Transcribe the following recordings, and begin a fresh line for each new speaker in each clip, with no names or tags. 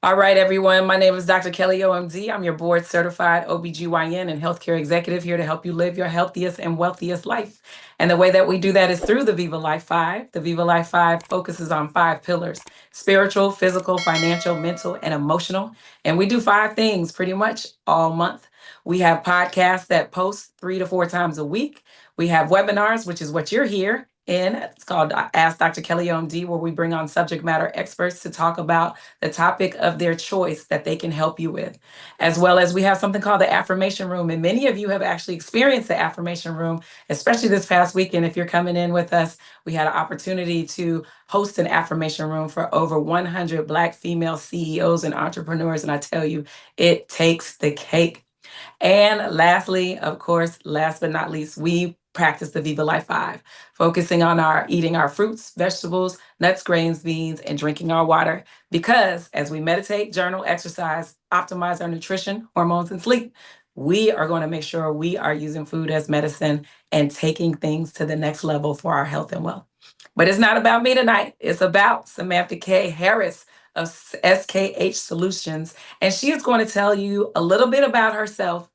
All right, everyone. My name is Dr. Kelly, O.M.D. I'm your board certified OBGYN and healthcare executive here to help you live your healthiest and wealthiest life. And the way that we do that is through the Viva Life 5. The Viva Life 5 focuses on 5 pillars: spiritual, physical, financial, mental, and emotional. And we do 5 things pretty much all month. We have podcasts that post 3 to 4 times a week. We have webinars, which is what you're here in. It's called Ask Dr. Kelly O.M.D., where we bring on subject matter experts to talk about the topic of their choice that they can help you with. As well as we have something called the affirmation room. And many of you have actually experienced the affirmation room, especially this past weekend. If you're coming in with us, we had an opportunity to host an affirmation room for over 100 Black female CEOs and entrepreneurs. And I tell you, it takes the cake. And lastly, of course, last but not least, we practice the Viva Life 5, focusing on our eating our fruits, vegetables, nuts, grains, beans, and drinking our water. Because as we meditate, journal, exercise, optimize our nutrition, hormones, and sleep, we are going to make sure we are using food as medicine and taking things to the next level for our health and wealth. But it's not about me tonight. It's about Samantha K. Harris of SKH Solutions. And she is going to tell you a little bit about herself,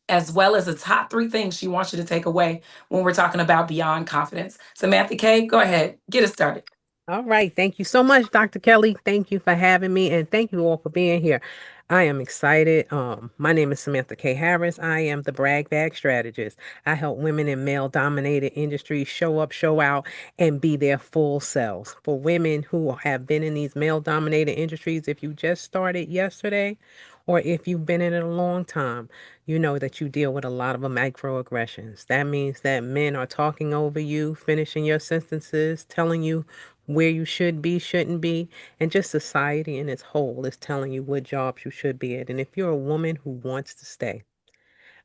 as well as the top 3 things she wants you to take away when we're talking about beyond confidence. Samantha K., go ahead, get us started.
All right. Thank you so much, Dr. Kelly. Thank you for having me, and thank you all for being here. I am excited. My name is Samantha K. Harris. I am the Brag Bag Strategist. I help women in male dominated industries show up, show out, and be their full selves. For women who have been in these male dominated industries, if you just started yesterday, or if you've been in it a long time, you know that you deal with a lot of microaggressions. That means that men are talking over you, finishing your sentences, telling you where you should be, shouldn't be, and just society in its whole is telling you what jobs you should be at. And if you're a woman who wants to stay,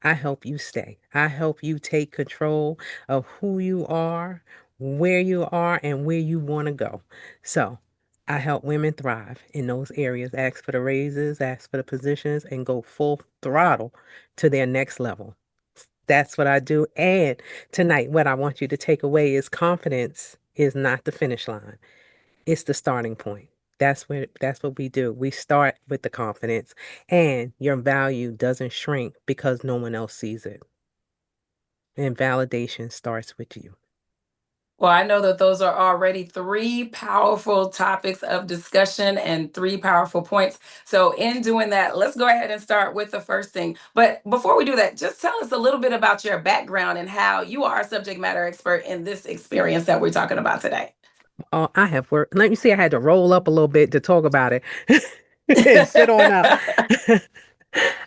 I help you stay. I help you take control of who you are, where you are, and where you want to go. So I help women thrive in those areas, ask for the raises, ask for the positions, and go full throttle to their next level. That's what I do. And tonight, what I want you to take away is confidence is not the finish line. It's the starting point. That's what we do. We start with the confidence, and your value doesn't shrink because no one else sees it. And validation starts with you.
Well, I know that those are already 3 powerful topics of discussion and 3 powerful points. So, in doing that, let's go ahead and start with the first thing. But before we do that, just tell us a little bit about your background and how you are a subject matter expert in this experience that we're talking about today.
Oh, I have worked. Let me see. I had to roll up a little bit to talk about it and sit on up.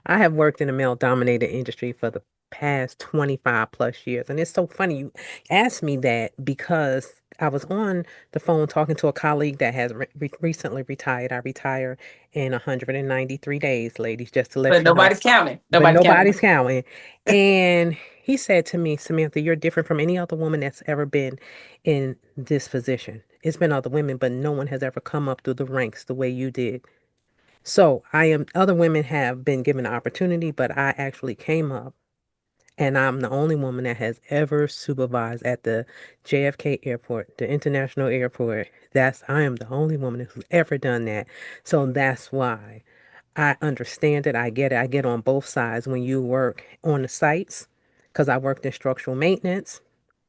I have worked in a male dominated industry for the past 25 plus years. And it's so funny you asked me that because I was on the phone talking to a colleague that has recently retired. I retire in 193 days, ladies, just to
But
let you know.
nobody's counting.
But
Nobody's counting.
nobody's counting. And he said to me, Samantha, you're different from any other woman that's ever been in this position. It's been other women, but no one has ever come up through the ranks the way you did. So other women have been given the opportunity, but I actually came up and I'm the only woman that has ever supervised at the JFK airport, the international airport. I am the only woman who's ever done that. So that's why I understand it. I get it. I get on both sides when you work on the sites because I worked in structural maintenance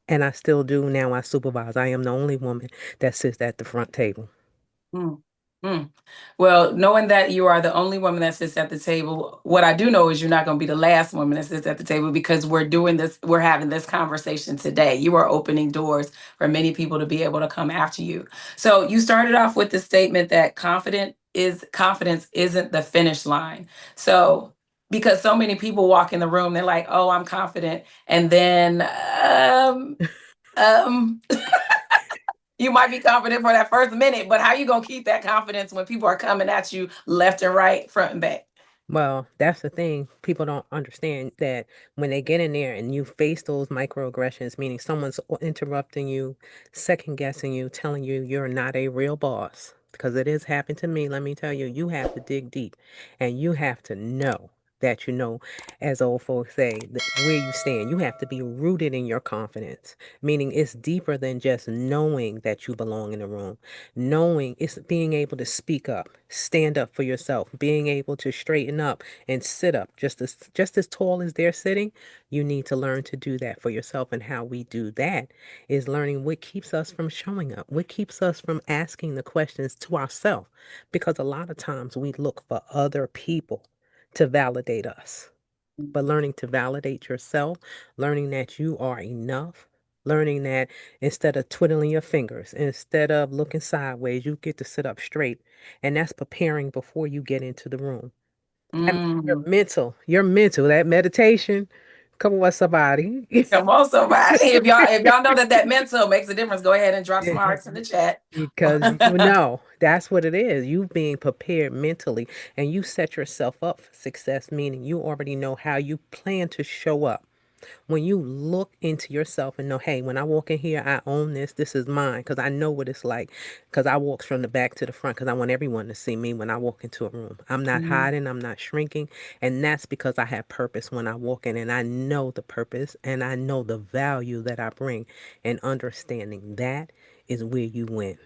and I still do now. I supervise. I am the only woman that sits at the front table.
Mm, mm. Well, knowing that you are the only woman that sits at the table, what I do know is you're not going to be the last woman that sits at the table, because we're having this conversation today. You are opening doors for many people to be able to come after you. So you started off with the statement that confidence isn't the finish line. So because so many people walk in the room, they're like, "Oh, I'm confident," and then um you might be confident for that first minute, but how you gonna keep that confidence when people are coming at you left and right, front and back?
Well, that's the thing. People don't understand that when they get in there and you face those microaggressions, meaning someone's interrupting you, second guessing you, telling you you're not a real boss, because it has happened to me. Let me tell you, you have to dig deep and you have to know. that you know, as old folks say, where you stand. You have to be rooted in your confidence, meaning it's deeper than just knowing that you belong in the room. Knowing it's being able to speak up, stand up for yourself, being able to straighten up and sit up just as tall as they're sitting. You need to learn to do that for yourself. And how we do that is learning what keeps us from showing up, what keeps us from asking the questions to ourselves. Because a lot of times we look for other people to validate us. But learning to validate yourself, learning that you are enough, learning that instead of twiddling your fingers, instead of looking sideways, you get to sit up straight. And that's preparing before you get into the room.
Mm.
Your mental, that meditation. Come on, somebody.
Come on, somebody. If y'all know that mental makes a difference, go ahead and drop some hearts in the chat.
Because you know that's what it is. You being prepared mentally and you set yourself up for success, meaning you already know how you plan to show up. When you look into yourself and know, hey, when I walk in here, I own this. This is mine because I know what it's like. Because I walk from the back to the front because I want everyone to see me when I walk into a room. I'm not
Mhm.
hiding. I'm not shrinking. And that's because I have purpose when I walk in and I know the purpose and I know the value that I bring. And understanding that is where you win.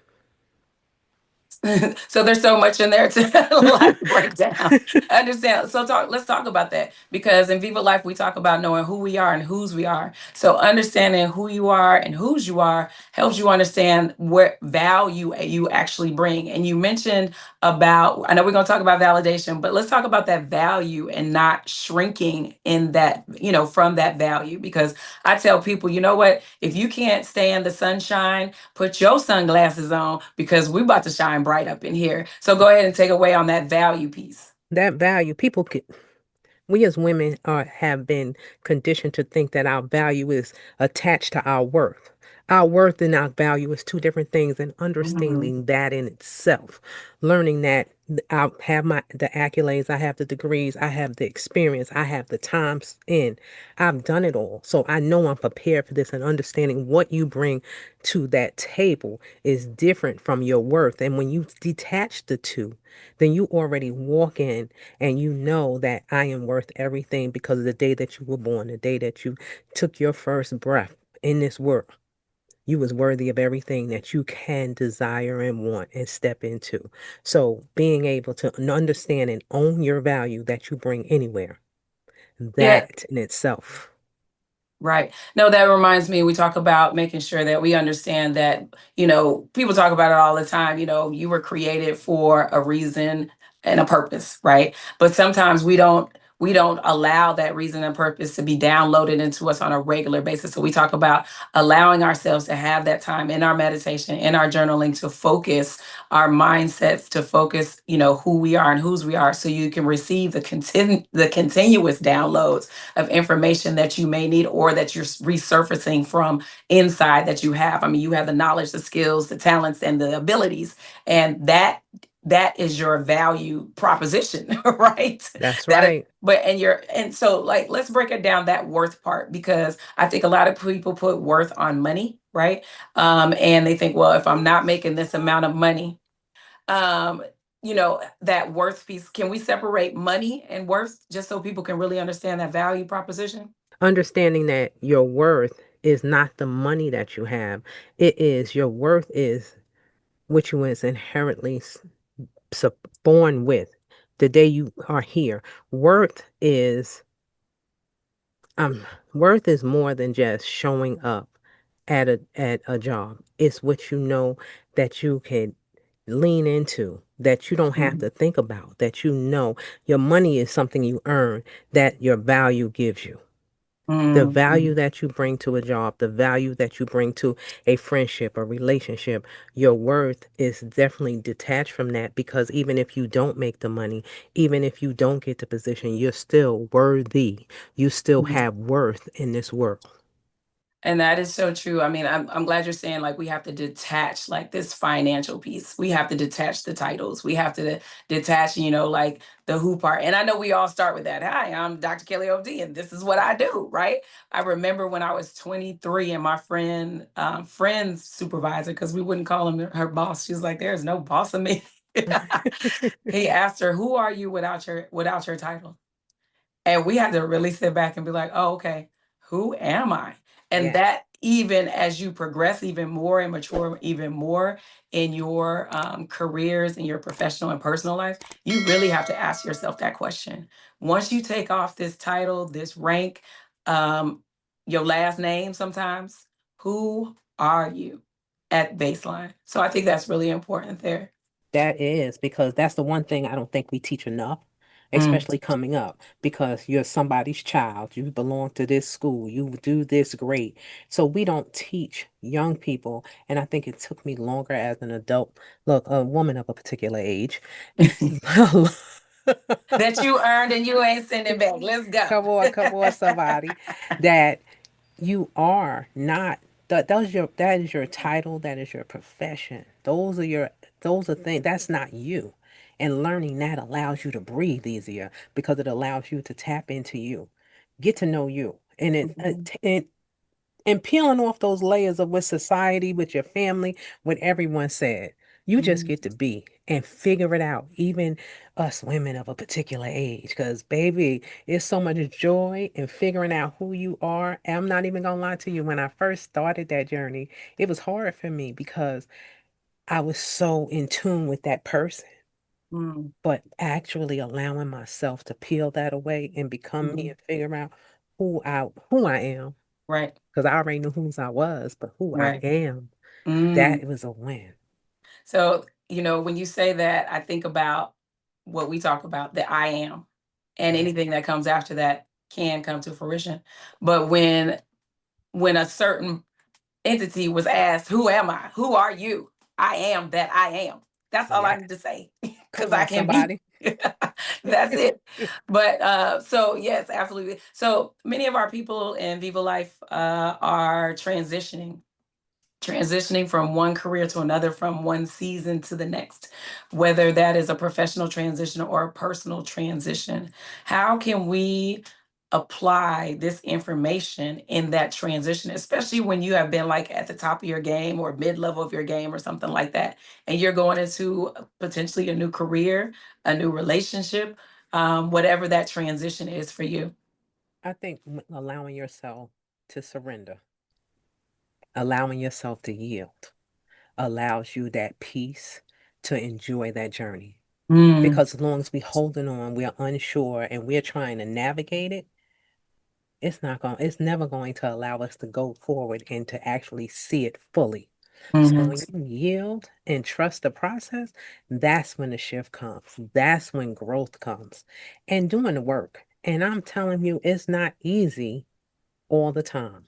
So there's so much in there to like break down. I understand. So let's talk about that because in Viva Life we talk about knowing who we are and whose we are. So understanding who you are and whose you are helps you understand what value you actually bring. And you mentioned about, I know we're going to talk about validation, but let's talk about that value and not shrinking in that, from that value. Because I tell people, you know what, if you can't stand the sunshine, put your sunglasses on because we're about to shine bright up in here. So go ahead and take away on that value piece.
That value, we as women have been conditioned to think that our value is attached to our worth. Our worth and our value is two different things, and
Mhm.
understanding that in itself, learning that I have the accolades, I have the degrees, I have the experience, I have the times in, I've done it all, so I know I'm prepared for this. And understanding what you bring to that table is different from your worth, and when you detach the two, then you already walk in and you know that I am worth everything because of the day that you were born, the day that you took your first breath in this world. You was worthy of everything that you can desire and want and step into. So being able to understand and own your value that you bring anywhere,
Yeah.
that in itself.
Right. No, that reminds me, we talk about making sure that we understand that, people talk about it all the time, you were created for a reason and a purpose, right? But sometimes we don't allow that reason and purpose to be downloaded into us on a regular basis. So we talk about allowing ourselves to have that time in our meditation, in our journaling to focus our mindsets, to focus, who we are and whose we are so you can receive the continuous downloads of information that you may need or that you're resurfacing from inside that you have. I mean, you have the knowledge, the skills, the talents, and the abilities, and that is your value proposition, right?
That's
That is,
right.
and so like let's break it down that worth part because I think a lot of people put worth on money, right? And they think, well, if I'm not making this amount of money, um that worth piece, can we separate money and worth just so people can really understand that value proposition?
Understanding that your worth is not the money that you have. It is your worth is what you is inherently so born with the day you are here. Worth is um worth is more than just showing up at a job. It's what you know that you can lean into, that you don't have
Mhm.
to think about, that you know your money is something you earn, that your value gives you. The value
Mhm.
that you bring to a job, the value that you bring to a friendship, a relationship, your worth is definitely detached from that because even if you don't make the money, even if you don't get the position, you're still worthy. You still have worth in this world.
And that is so true. I mean, I'm glad you're saying like we have to detach like this financial piece. We have to detach the titles. We have to detach, like the who part. And I know we all start with that. Hi, I'm Dr. Kelly O.M.D. and this is what I do, right? I remember when I was 23 and my friend's supervisor, because we wouldn't call him her boss. She was like, "There's no boss of me." He asked her, "Who are you without your title?" And we had to really sit back and be like, oh, okay, who am I? And
Yeah,
that even as you progress even more and mature even more in your careers, in your professional and personal life, you really have to ask yourself that question. Once you take off this title, this rank, um, your last name sometimes, who are you at baseline? So I think that's really important there.
that is because that's the one thing I don't think we teach enough,
Mm.
especially coming up, because you're somebody's child. You belong to this school. You do this great. So we don't teach young people. And I think it took me longer as an adult, look, a woman of a particular age.
That you earned and you ain't sending back. Let's go.
Come on, somebody. That you are not that is your title, that is your profession. Those are things that's not you. And learning that allows you to breathe easier because it allows you to tap into you, get to know you. And
Mhm.
and peeling off those layers of what society, with your family, what everyone said. You just
Mhm.
get to be and figure it out, even us women of a particular age. Because, baby, it's so much joy in figuring out who you are. And I'm not even going to lie to you. When I first started that journey, it was hard for me because I was so in tune with that person.
Mm.
But actually allowing myself to peel that away and become me
Mhm.
and figure out who I am,
Right,
because I already knew whose I was, but who I
right.
am,
Mm.
that was a win.
So, when you say that, I think about what we talk about, the I am, and
Yeah.
anything that comes after that can come to fruition. But when a certain entity was asked, "Who am I? Who are you?" I am that I am. That's all I
Yeah.
need to say because
Come
I
on,
can be.
somebody.
That's it. But so yes, absolutely. So many of our people in Viva Life are transitioning from one career to another, from one season to the next, whether that is a professional transition or a personal transition. How can we apply this information in that transition, especially when you have been like at the top of your game or mid-level of your game or something like that, and you're going into potentially a new career, a new relationship, whatever that transition is for you?
I think allowing yourself to surrender, allowing yourself to yield, allows you that peace to enjoy that journey.
Mm,
Because as long as we holding on, we're unsure and we're trying to navigate it, it's never going to allow us to go forward and to actually see it fully. So
mhm,
when you yield and trust the process, that's when the shift comes. That's when growth comes. And doing the work. And I'm telling you, it's not easy all the time.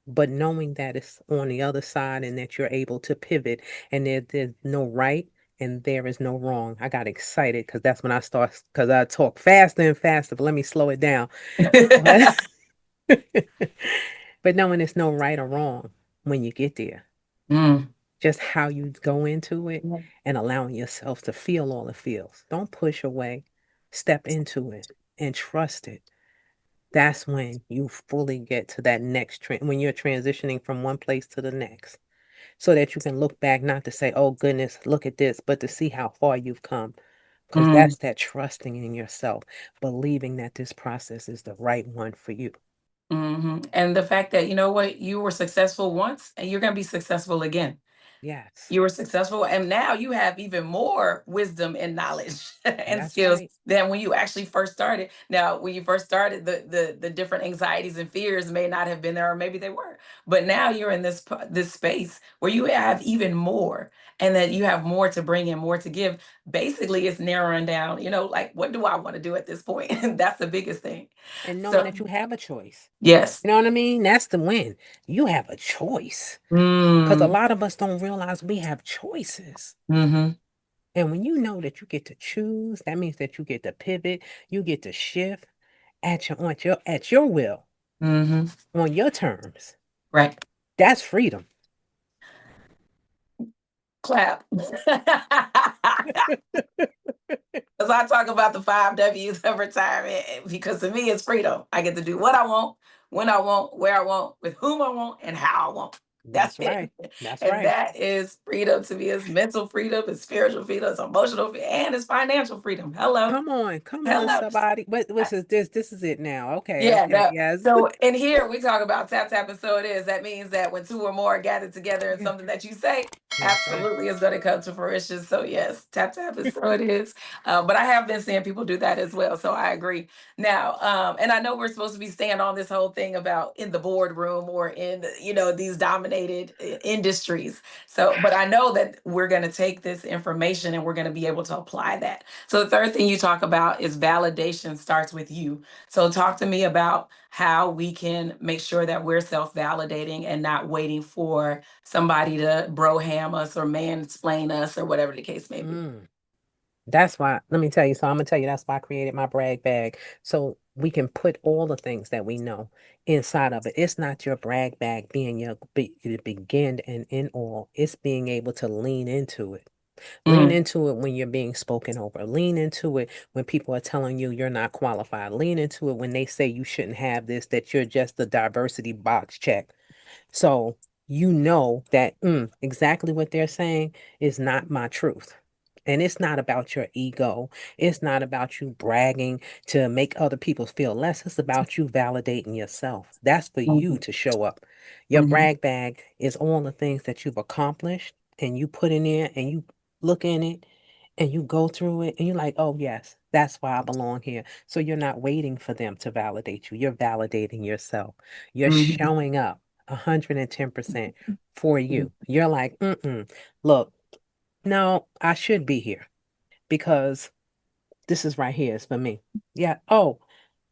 But knowing that it's on the other side and that you're able to pivot and there's no right and there is no wrong. I got excited because that's when because I talk faster and faster, but let me slow it down. But but knowing it's no right or wrong when you get there,
mm,
just how you go into it
yeah,
and allowing yourself to feel all it feels. Don't push away, step into it and trust it. That's when you fully get to that when you're transitioning from one place to the next, so that you can look back, not to say, oh goodness, look at this, but to see how far you've come. Because
mm.
that's that trusting in yourself, believing that this process is the right one for you.
And the fact that, you know what, you were successful once and you're going to be successful again.
Yes,
You were successful, and now you have even more wisdom and knowledge and
that's
skills
right.
than when you actually first started. Now, when you first started, the different anxieties and fears may not have been there, or maybe they were. But now you're in this space where you have even more, and that you have more to bring and more to give. Basically, it's narrowing down. Like, what do I want to do at this point? And that's the biggest thing.
And knowing
So
that you have a choice.
yes.
You know what I mean? That's the win. You have a choice. Because a
Mm,
lot of us don't realize we have choices.
mm-hmm,
And when you know that you get to choose, that means that you get to pivot, you get to shift at your will,
mm-hmm.
on your terms.
Right.
That's freedom.
Clap. Because I talk about the 5 W's of retirement, because to me it's freedom. I get to do what I want, when I want, where I want, with whom I want, and how I want.
That's
That's it.
right. That's
And
right.
that is freedom to me. It's mental freedom, it's spiritual freedom, it's emotional freedom, and it's financial freedom. Hello.
Come on,
Hello.
somebody. What is this? This is it now. Okay,
Yeah,
okay,
no.
yes.
So in here we talk about tap tap and so it is. That means that when two or more are gathered together in
Yeah,
something that you say,
that's right.
absolutely is going to come to fruition. So yes, tap tap and so it is. But I have been seeing people do that as well. So I agree. Now, and I know we're supposed to be staying on this whole thing about in the boardroom or in these dominated industries. So, but I know that we're going to take this information and we're going to be able to apply that. So the third thing you talk about is validation starts with you. So, talk to me about how we can make sure that we're self validating and not waiting for somebody to broham us or mansplain us or whatever the case may be.
Mm. That's why, let me tell you. So I'm gonna tell you that's why I created my brag bag. So we can put all the things that we know inside of it. It's not your brag bag being your begin and in all. It's being able to lean into it. Lean
Mm,
into it when you're being spoken over. Lean into it when people are telling you you're not qualified. Lean into it when they say you shouldn't have this, that you're just the diversity box check. So you know that exactly what they're saying is not my truth. And it's not about your ego. It's not about you bragging to make other people feel less. It's about you validating yourself. That's for you
mhm,
to show up. Your
mhm,
brag bag is all the things that you've accomplished and you put in there and you look in it and you go through it and you're like, oh, yes, that's why I belong here. So you're not waiting for them to validate you. You're validating yourself. You're
mhm,
showing up 110% for you. You're like, look, no, I should be here because this is right here is for me. Yeah. Oh,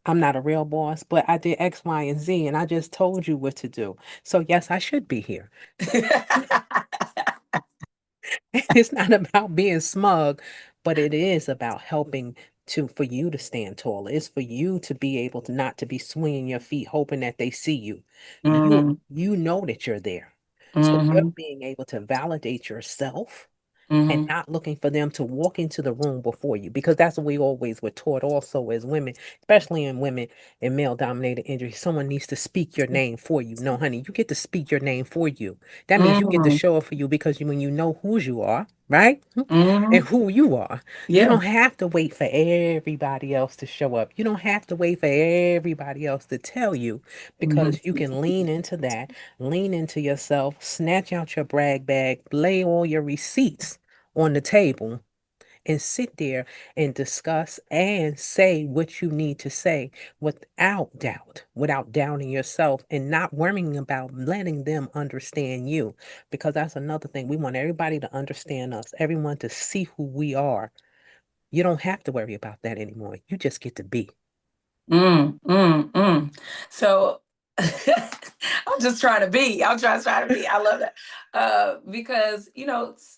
I'm not a real boss, but I did X, Y, and Z, and I just told you what to do. So yes, I should be here. So it's not about being smug, but it is about helping to for you to stand taller. It's for you to be able to not to be swinging your feet, hoping that they see you.
mhm,
You know that you're there. So you're
mhm,
being able to validate yourself and
mhm,
not looking for them to walk into the room before you because that's what we always were taught also as women, especially in women in male dominated industries. Someone needs to speak your name for you. No, honey, you get to speak your name for you. That means you get to
mhm,
show up for you because when you know whose you are, right? And
mhm.
who you are. You
Yeah.
don't have to wait for everybody else to show up. You don't have to wait for everybody else to tell you
Mhm,
because you can lean into that, lean into yourself, snatch out your brag bag, lay all your receipts on the table and sit there and discuss and say what you need to say without doubt, without doubting yourself and not worrying about letting them understand you. Because that's another thing. We want everybody to understand us, everyone to see who we are. You don't have to worry about that anymore. You just get to be.
So I'm just trying to be. I'm trying to be. I love that. Because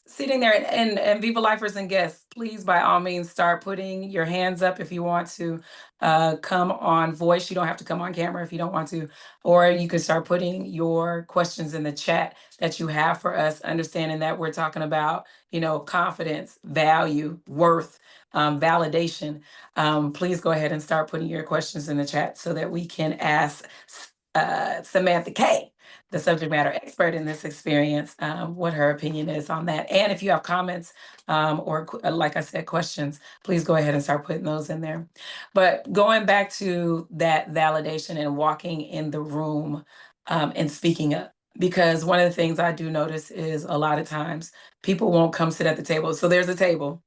sitting there and Viva Lifers and guests, please by all means start putting your hands up if you want to come on voice. You don't have to come on camera if you don't want to, or you can start putting your questions in the chat that you have for us, understanding that we're talking about, confidence, value, worth, validation. Please go ahead and start putting your questions in the chat so that we can ask Samantha K, the subject matter expert in this experience, what her opinion is on that. And if you have comments or, like I said, questions, please go ahead and start putting those in there. But going back to that validation and walking in the room and speaking up. Because one of the things I do notice is a lot of times people won't come sit at the table. So there's a table,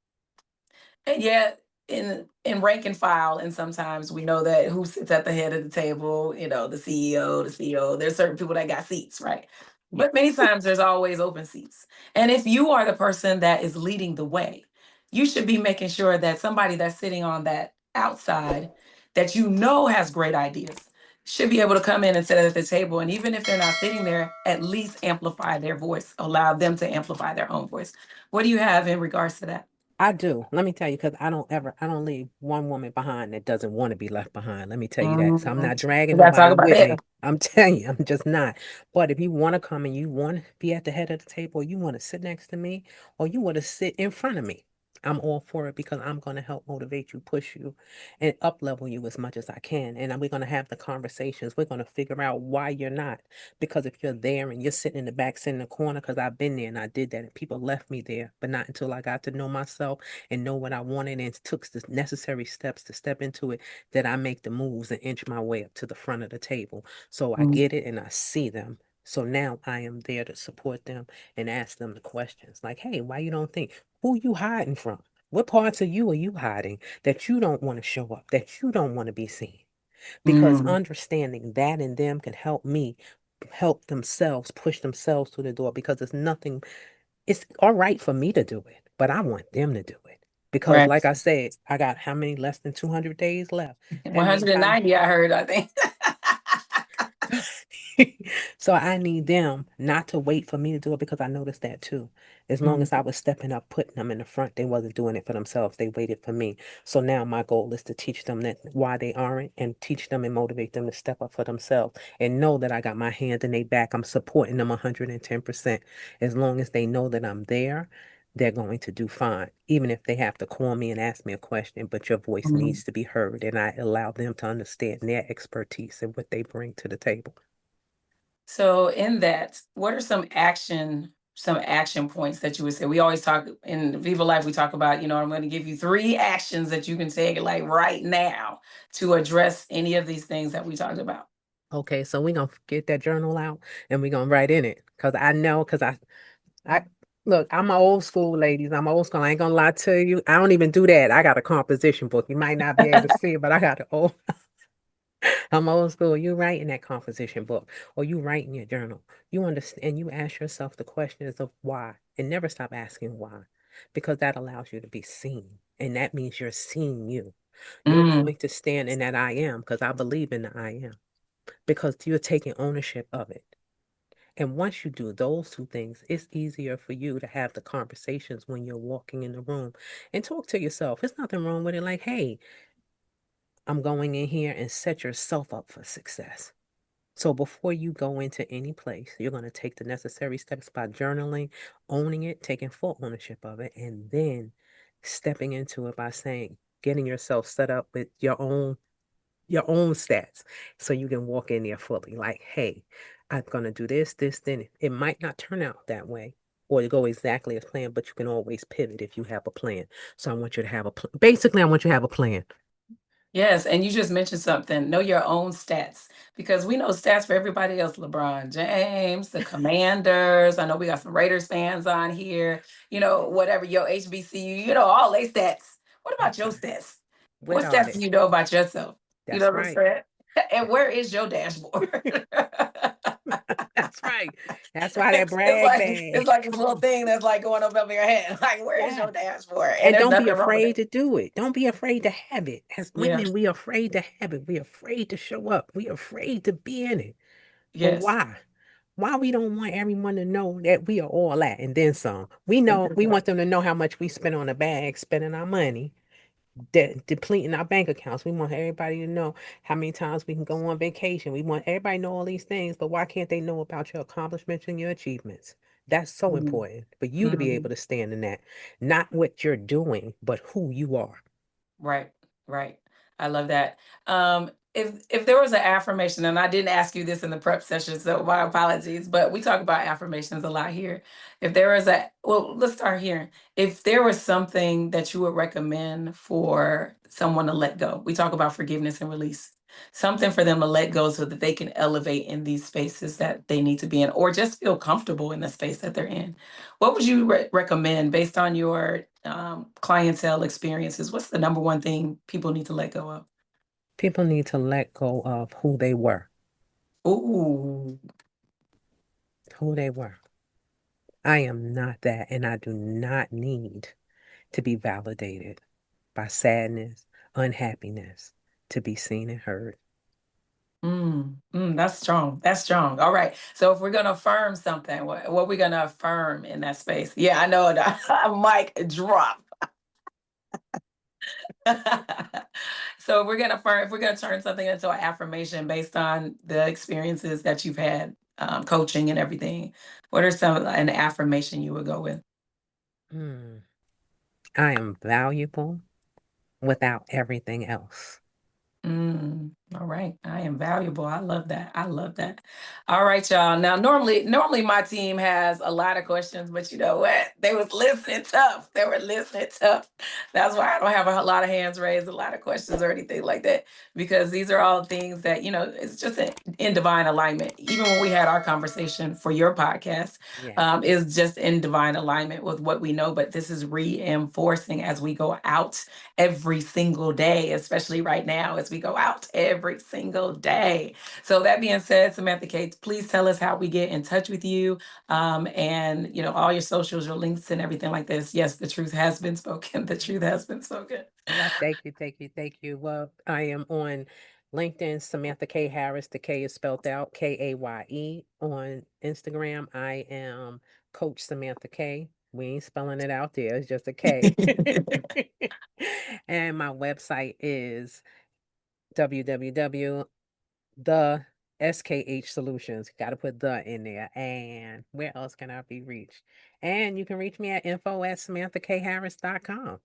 and yet, in rank and file, and sometimes we know that who sits at the head of the table, the CEO, the CEO, there's certain people that got seats, right?
Yeah.
But many times there's always open seats. And if you are the person that is leading the way, you should be making sure that somebody that's sitting on that outside that has great ideas should be able to come in and sit at the table. And even if they're not sitting there, at least amplify their voice, allow them to amplify their own voice. What do you have in regards to that?
I do. Let me tell you, because I don't leave one woman behind that doesn't want to be left behind. Let me tell you that. So I'm
Mhm.
not dragging
We gotta talk
nobody
about
with
that.
me. I'm telling you, I'm just not. But if you want to come and you want to be at the head of the table, or you want to sit next to me, or you want to sit in front of me, I'm all for it because I'm going to help motivate you, push you, and up level you as much as I can. And we're going to have the conversations. We're going to figure out why you're not. Because if you're there and you're sitting in the back, sitting in the corner, because I've been there and I did that, and people left me there, but not until I got to know myself and know what I wanted and took the necessary steps to step into it, that I make the moves and inch my way up to the front of the table. So I
Mm,
get it and I see them. So now I am there to support them and ask them the questions like, hey, why you don't think? Who you hiding from? What parts of you are you hiding that you don't want to show up, that you don't want to be seen? Because
mm,
understanding that in them can help me help themselves push themselves through the door because it's nothing, it's all right for me to do it, but I want them to do it. Because
right.
like I said, I got how many less than 200 days left. That means by
190, I heard, I think.
so I need them not to wait for me to do it because I noticed that too. As long
Mm,
as I was stepping up, putting them in the front, they wasn't doing it for themselves. They waited for me. So now my goal is to teach them that why they aren't and teach them and motivate them to step up for themselves and know that I got my hand in their back. I'm supporting them 110%. As long as they know that I'm there, they're going to do fine. Even if they have to call me and ask me a question, but your voice
mm.
needs to be heard and I allow them to understand their expertise and what they bring to the table.
So in that, what are some action points that you would say? We always talk in Viva Life, we talk about, I'm going to give you 3 actions that you can take like right now to address any of these things that we talked about.
Okay, so we're gonna get that journal out and we're gonna write in it. Cause I know, cause I look, I'm a old school, ladies. I'm old school. I ain't gonna lie to you. I don't even do that. I got a composition book. You might not be able to see it, but I got an old I'm old school. You write in that composition book or you write in your journal. You understand, you ask yourself the questions of why and never stop asking why. Because that allows you to be seen. And that means you're seeing you. You're
Mm,
going to stand in that I am because I believe in the I am because you're taking ownership of it. And once you do those two things, it's easier for you to have the conversations when you're walking in the room and talk to yourself. There's nothing wrong with it. Like, hey, I'm going in here and set yourself up for success. So before you go into any place, you're going to take the necessary steps by journaling, owning it, taking full ownership of it, and then stepping into it by saying, getting yourself set up with your own stats so you can walk in there fully like, hey, I'm going to do this, then it might not turn out that way or go exactly as planned, but you can always pivot if you have a plan. So I want you to have a plan. Basically, I want you to have a plan.
yes, and you just mentioned something. Know your own stats because we know stats for everybody else. LeBron James, the Commanders. I know we got some Raiders fans on here. Whatever your HBCU. All they stats. What about
That's
your
right.
stats?
What
What
are
stats do
they?
you know about yourself? You know
That's
what I'm
right.
saying? And where is your dashboard?
That's right. That's why that
It's
brag
like
bag.
it's like this
Come
little
on.
thing that's like going up over your head. Like, where is
Yeah.
your dashboard? And
And
there's
don't be
nothing wrong with
afraid
it.
to do it. Don't be afraid to have it. As
Yeah.
women, we are afraid to have it. We're afraid to show up. We're afraid to be in it. But
Yes.
why? Why we don't want everyone to know that we are all that and then some? We know we want them to know how much we spend on a bag, spending our money, depleting our bank accounts. We want everybody to know how many times we can go on vacation. We want everybody to know all these things, but why can't they know about your accomplishments and your achievements? That's so
Mhm.
important for you to be
Mhm.
able to stand in that, not what you're doing, but who you are.
Right, right. I love that. If there was an affirmation, and I didn't ask you this in the prep session, so my apologies, but we talk about affirmations a lot here. If there was well, let's start here. If there was something that you would recommend for someone to let go, we talk about forgiveness and release, something for them to let go so that they can elevate in these spaces that they need to be in, or just feel comfortable in the space that they're in. What would you recommend based on your clientele experiences? What's the number one thing people need to let go of?
People need to let go of who they were,
Ooh.
who they were. I am not that, and I do not need to be validated by sadness, unhappiness, to be seen and heard.
That's strong. That's strong. All right. So if we're gonna affirm something, what we gonna affirm in that space? Yeah, I know it. Mic drop. So if we're gonna turn something into an affirmation based on the experiences that you've had, coaching and everything, what are some an affirmation you would go with?
Hmm. I am valuable without everything else.
All right. I am valuable. I love that. I love that. All right, y'all. Now, normally my team has a lot of questions, but you know what? They was listening tough. They were listening tough. That's why I don't have a lot of hands raised, a lot of questions or anything like that, because these are all things that, it's just in divine alignment. Even when we had our conversation for your podcast,
Yeah.
is just in divine alignment with what we know, but this is reinforcing as we go out every single day, especially right now as we go out every single day. So that being said, Samantha K, please tell us how we get in touch with you, and all your socials, your links, and everything like this. Yes, the truth has been spoken. The truth has been spoken.
Well, thank you, thank you, thank you. Well, I am on LinkedIn, Samantha K. Harris. The K is spelled out Kaye. On Instagram, I am Coach Samantha K. We ain't spelling it out there, it's just a K. And my website is www the SKH Solutions. Got to put the in there. And where else can I be reached? And you can reach me at info@samanthakharris.com.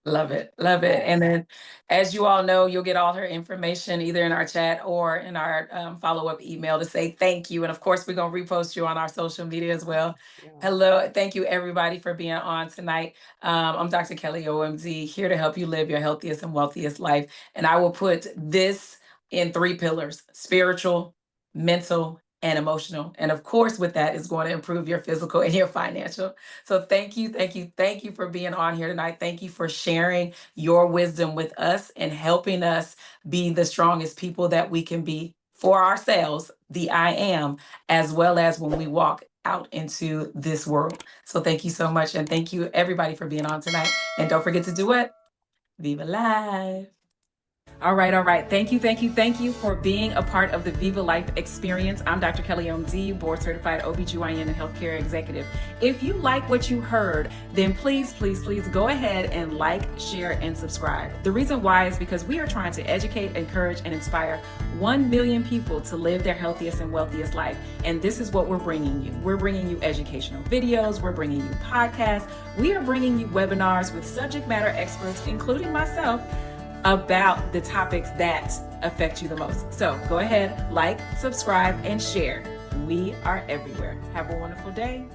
Love it. Love it. And
Yes.
then, as you all know, you'll get all her information either in our chat or in our follow-up email to say thank you. And of course, we're going to repost you on our social media as well.
Yeah.
Hello. Thank you, everybody, for being on tonight. I'm Dr. Kelly, O.M.D, here to help you live your healthiest and wealthiest life. And I will put this in 3 pillars: spiritual, mental, and emotional. And of course, with that is going to improve your physical and your financial. So thank you, thank you, thank you for being on here tonight. Thank you for sharing your wisdom with us and helping us be the strongest people that we can be for ourselves, the I am, as well as when we walk out into this world. So thank you so much. And thank you everybody for being on tonight. And don't forget to do what? Viva Life. All right, all right. Thank you, thank you, thank you for being a part of the Viva Life experience. I'm Dr. Kelly O.M.D, board certified OBGYN and healthcare executive. If you like what you heard, then please, please, please go ahead and like, share, and subscribe. The reason why is because we are trying to educate, encourage, and inspire 1 million people to live their healthiest and wealthiest life. And this is what we're bringing you. We're bringing you educational videos. We're bringing you podcasts. We are bringing you webinars with subject matter experts, including myself, about the topics that affect you the most. So go ahead, like, subscribe, and share. We are everywhere. Have a wonderful day.